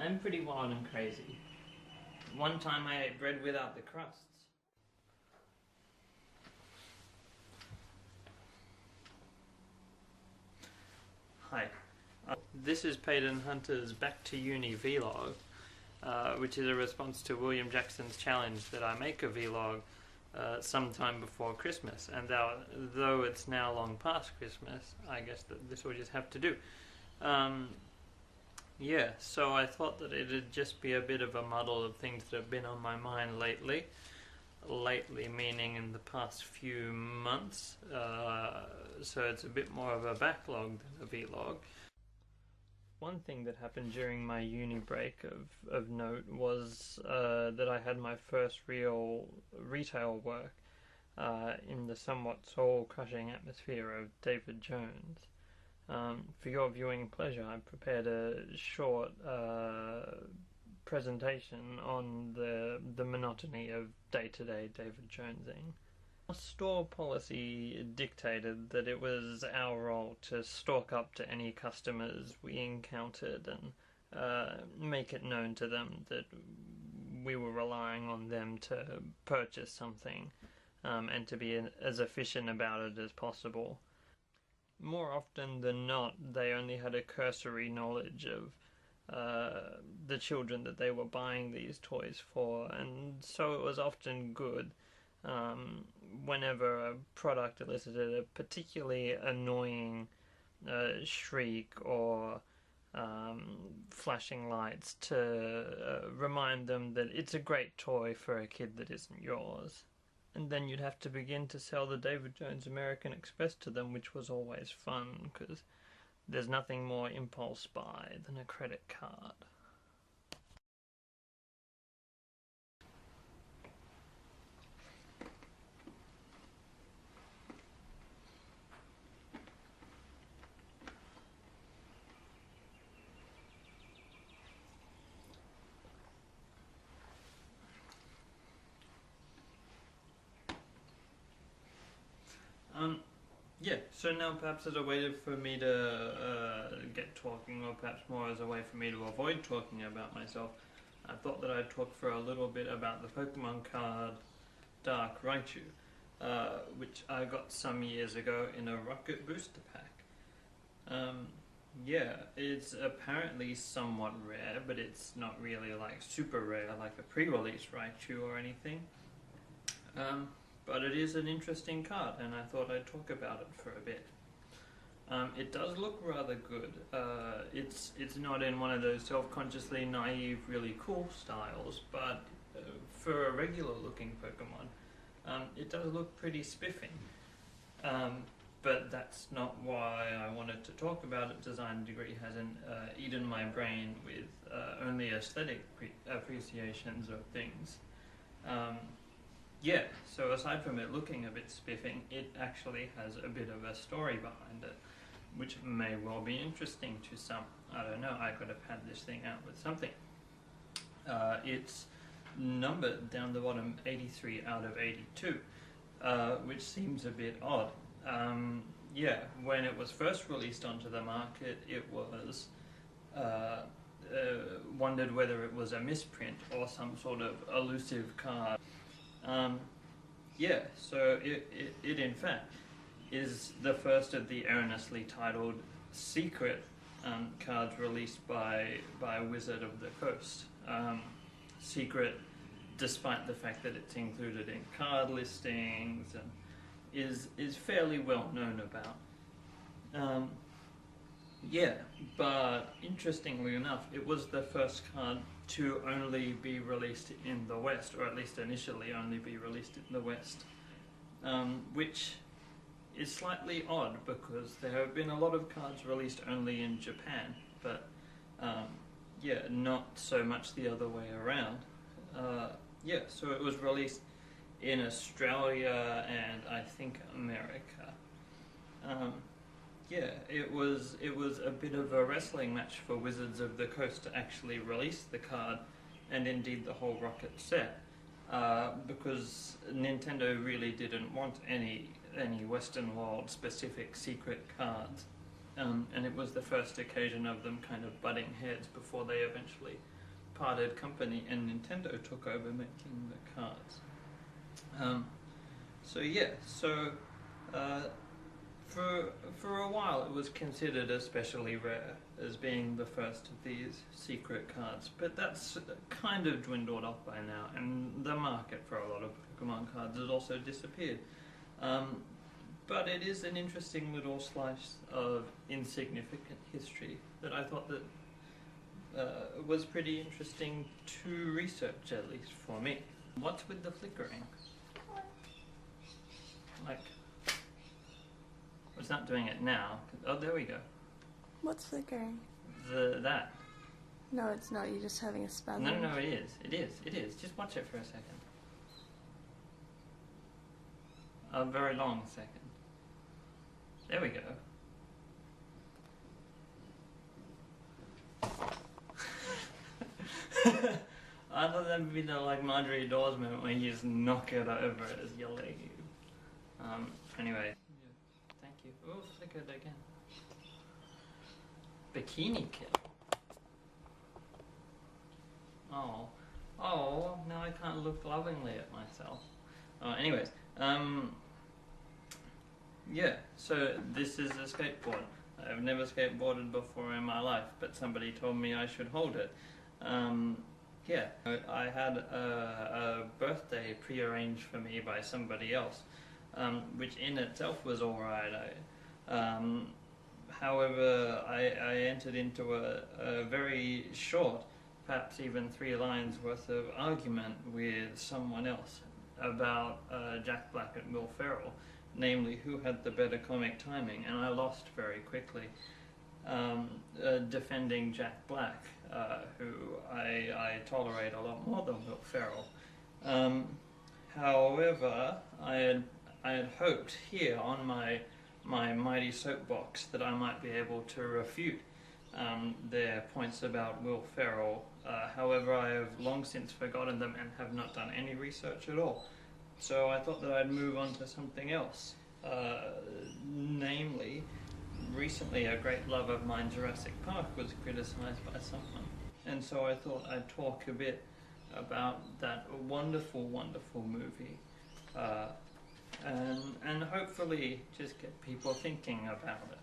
I'm pretty wild and crazy. One time I ate bread without the crusts. Hi. This is Paden Hunter's Back to Uni vlog, which is a response to William Jackson's challenge that I make a vlog sometime before Christmas. And though it's now long past Christmas, I guess that this will just have to do. Yeah, so I thought that it'd just be a bit of a muddle of things that have been on my mind lately. Lately meaning in the past few months, so it's a bit more of a backlog than a vlog. One thing that happened during my uni break of note was that I had my first real retail work in the somewhat soul-crushing atmosphere of David Jones. For your viewing pleasure, I prepared a short presentation on the monotony of day-to-day David Jonesing. Our store policy dictated that it was our role to stalk up to any customers we encountered and make it known to them that we were relying on them to purchase something, and to be as efficient about it as possible. More often than not, they only had a cursory knowledge of the children that they were buying these toys for, and so it was often good whenever a product elicited a particularly annoying shriek or flashing lights to remind them that it's a great toy for a kid that isn't yours. And then you'd have to begin to sell the David Jones American Express to them, which was always fun, because there's nothing more impulse buy than a credit card. Yeah, so now perhaps as a way for me to get talking, or perhaps more as a way for me to avoid talking about myself, I thought that I'd talk for a little bit about the Pokemon card Dark Raichu, which I got some years ago in a Rocket Booster Pack. Yeah, it's apparently somewhat rare, but it's not really like super rare like a pre-release Raichu or anything. But it is an interesting card, and I thought I'd talk about it for a bit. It does look rather good. It's not in one of those self-consciously naive, really cool styles, but for a regular-looking Pokemon, it does look pretty spiffing. But that's not why I wanted to talk about it. Design degree hasn't eaten my brain with only aesthetic appreciations of things. Yeah, so aside from it looking a bit spiffing, it actually has a bit of a story behind it, which may well be interesting to some. I don't know, I could have had this thing out with something. It's numbered down the bottom 83 out of 82, which seems a bit odd. Yeah, when it was first released onto the market, it was wondered whether it was a misprint or some sort of elusive card. Yeah, so it in fact is the first of the erroneously titled secret cards released by Wizard of the Coast. Secret despite the fact that it's included in card listings and is fairly well known about. Yeah, but interestingly enough, it was the first card to only be released in the West, or at least initially only be released in the West, which is slightly odd because there have been a lot of cards released only in Japan, but yeah, not so much the other way around. Yeah, so it was released in Australia and I think America. Yeah, it was a bit of a wrestling match for Wizards of the Coast to actually release the card, and indeed the whole Rocket set, because Nintendo really didn't want any Western world specific secret cards, and it was the first occasion of them kind of butting heads before they eventually parted company and Nintendo took over making the cards. So yeah, so for a while it was considered especially rare as being the first of these secret cards, but that's kind of dwindled off by now, and the market for a lot of Pokemon cards has also disappeared. But it is an interesting little slice of insignificant history that I thought that was pretty interesting to research, at least for me. What's with the flickering? Like, it's not doing it now. Oh, there we go. What's flickering? That. No, it's not. You're just having a spasm. No, it is. It is. It is. Just watch it for a second. A very long second. There we go. I thought that'd be the like Marjorie Dawes moment when you just knock it over as you leave. Anyway. Thank you. Oh, flickered again. Bikini Kid. Oh, now I can't look lovingly at myself. Anyways, yeah, so this is a skateboard. I've never skateboarded before in my life, but somebody told me I should hold it. Yeah, I had a birthday prearranged for me by somebody else, which in itself was alright. However, I entered into a very short, perhaps even 3 lines worth of argument with someone else about Jack Black and Will Ferrell, namely who had the better comic timing, and I lost very quickly, defending Jack Black, who I tolerate a lot more than Will Ferrell. However, I had hoped here on my mighty soapbox that I might be able to refute their points about Will Ferrell. However, I have long since forgotten them and have not done any research at all. So I thought that I'd move on to something else. Namely, recently a great love of mine, Jurassic Park, was criticised by someone. And so I thought I'd talk a bit about that wonderful, wonderful movie. And hopefully just get people thinking about it.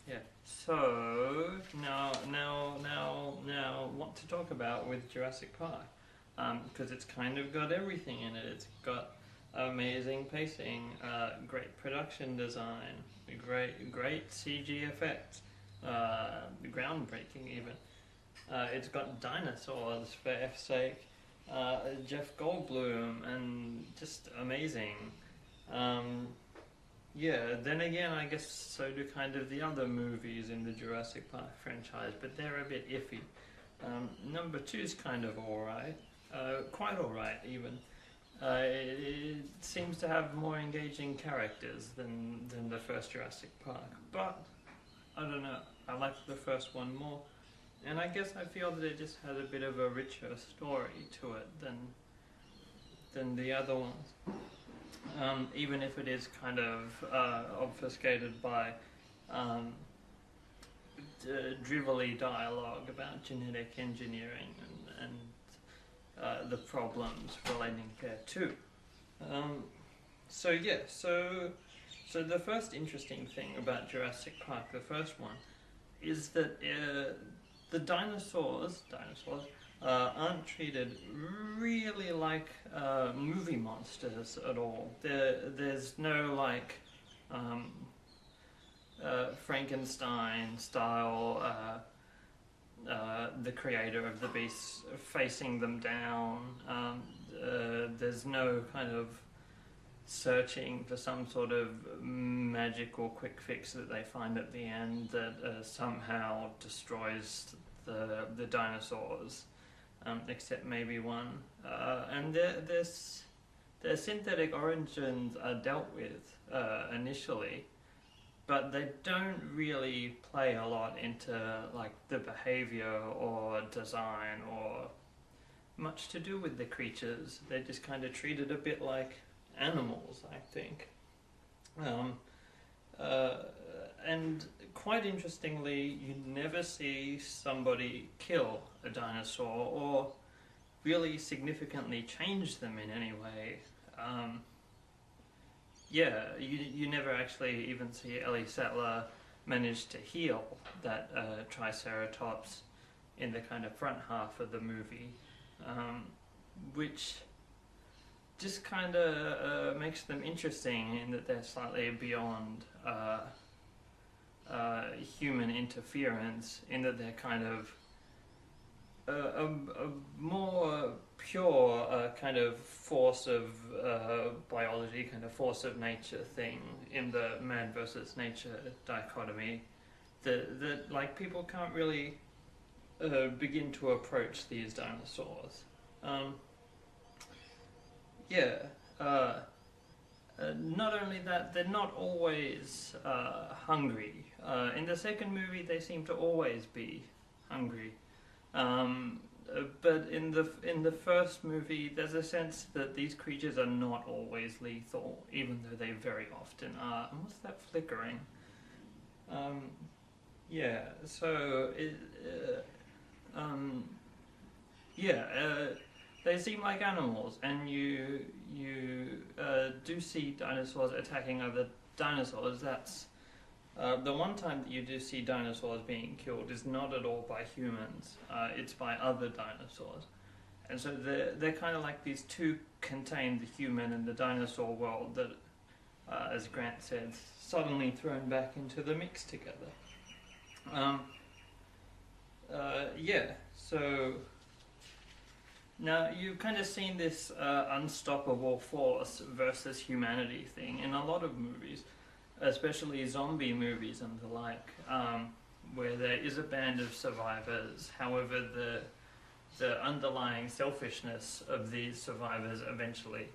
Yeah. So now, what to talk about with Jurassic Park? Because it's kind of got everything in it. It's got amazing pacing, great production design, great CG effects, groundbreaking even. It's got dinosaurs for F's sake. Jeff Goldblum, and just amazing. Yeah, then again, I guess so do kind of the other movies in the Jurassic Park franchise, but they're a bit iffy. Number 2 is kind of alright, quite alright even. It seems to have more engaging characters than the first Jurassic Park, but I don't know, I like the first one more. And I guess I feel that it just has a bit of a richer story to it than the other ones. Even if it is kind of obfuscated by drivelly dialogue about genetic engineering and the problems relating thereto. So yeah, so the first interesting thing about Jurassic Park, the first one, is that the dinosaurs aren't treated really like movie monsters at all. There's no like Frankenstein style, the creator of the beasts facing them down. There's no kind of searching for some sort of magical quick fix that they find at the end that somehow destroys the dinosaurs, except maybe one. And their synthetic origins are dealt with initially, but they don't really play a lot into like the behavior or design or much to do with the creatures. They're just kind of treated a bit like animals, I think. And quite interestingly, you never see somebody kill a dinosaur or really significantly change them in any way. Yeah, you never actually even see Ellie Sattler manage to heal that Triceratops in the kind of front half of the movie, which just kind of makes them interesting in that they're slightly beyond human interference, in that they're kind of a more pure kind of force of biology, kind of force of nature thing in the man versus nature dichotomy that like people can't really begin to approach these dinosaurs. Not only that, they're not always hungry. In the second movie, they seem to always be hungry. But in the first movie, there's a sense that these creatures are not always lethal, even though they very often are. And what's that flickering? They seem like animals, and you do see dinosaurs attacking other dinosaurs. That's the one time that you do see dinosaurs being killed is not at all by humans. It's by other dinosaurs, and so they're kind of like these two contain the human and the dinosaur world that, as Grant said, suddenly thrown back into the mix together. So now you've kind of seen this unstoppable force versus humanity thing in a lot of movies, especially zombie movies and the like, where there is a band of survivors. However, the underlying selfishness of these survivors eventually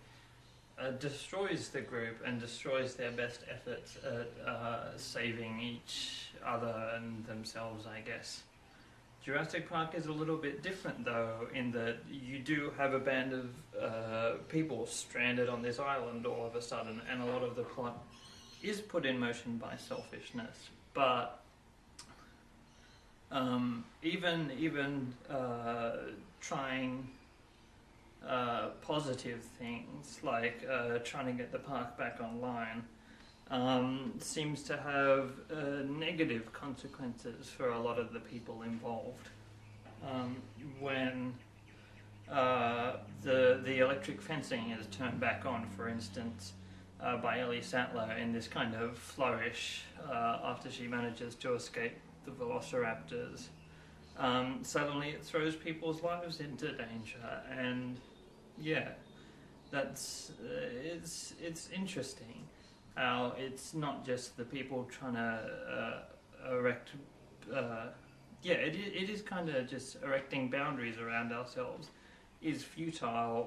destroys the group and destroys their best efforts at saving each other and themselves, I guess. Jurassic Park is a little bit different, though, in that you do have a band of people stranded on this island all of a sudden, and a lot of the plot is put in motion by selfishness. But even trying positive things like trying to get the park back online seems to have negative consequences for a lot of the people involved. When the electric fencing is turned back on, for instance, by Ellie Sattler in this kind of flourish after she manages to escape the velociraptors, suddenly it throws people's lives into danger, and that's it's interesting how it's not just the people trying to erect. It is kind of just erecting boundaries around ourselves is futile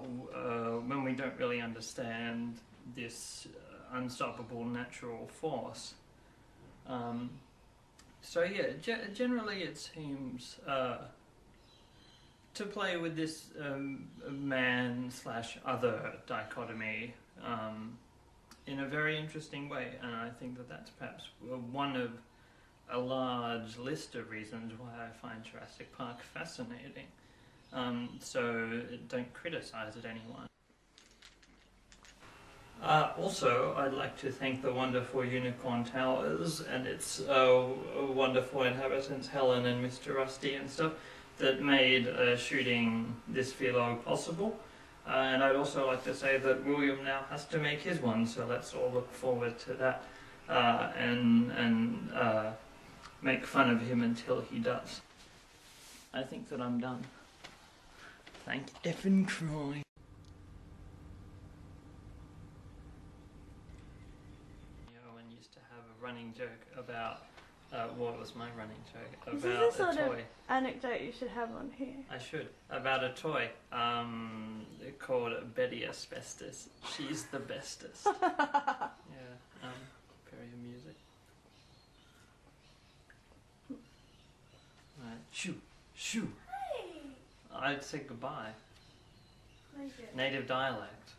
when we don't really understand this unstoppable natural force. Generally it seems to play with this man/other dichotomy in a very interesting way, and I think that that's perhaps one of a large list of reasons why I find Jurassic Park fascinating. So don't criticize it, anyone. Also, I'd like to thank the wonderful Unicorn Towers and its wonderful inhabitants, Helen and Mr. Rusty and stuff, that made shooting this vlog possible. And I'd also like to say that William now has to make his one, so let's all look forward to that and make fun of him until he does. I think that I'm done. Thank you, effing Croy. Owen used to have a running joke about what was my running joke? About a toy. This is the sort of anecdote you should have on here. I should. About a toy called Betty Asbestos. She's the bestest. Very amusing. Right. Shoo. Shoo. Hey. I'd say goodbye. Thank you. Native dialect.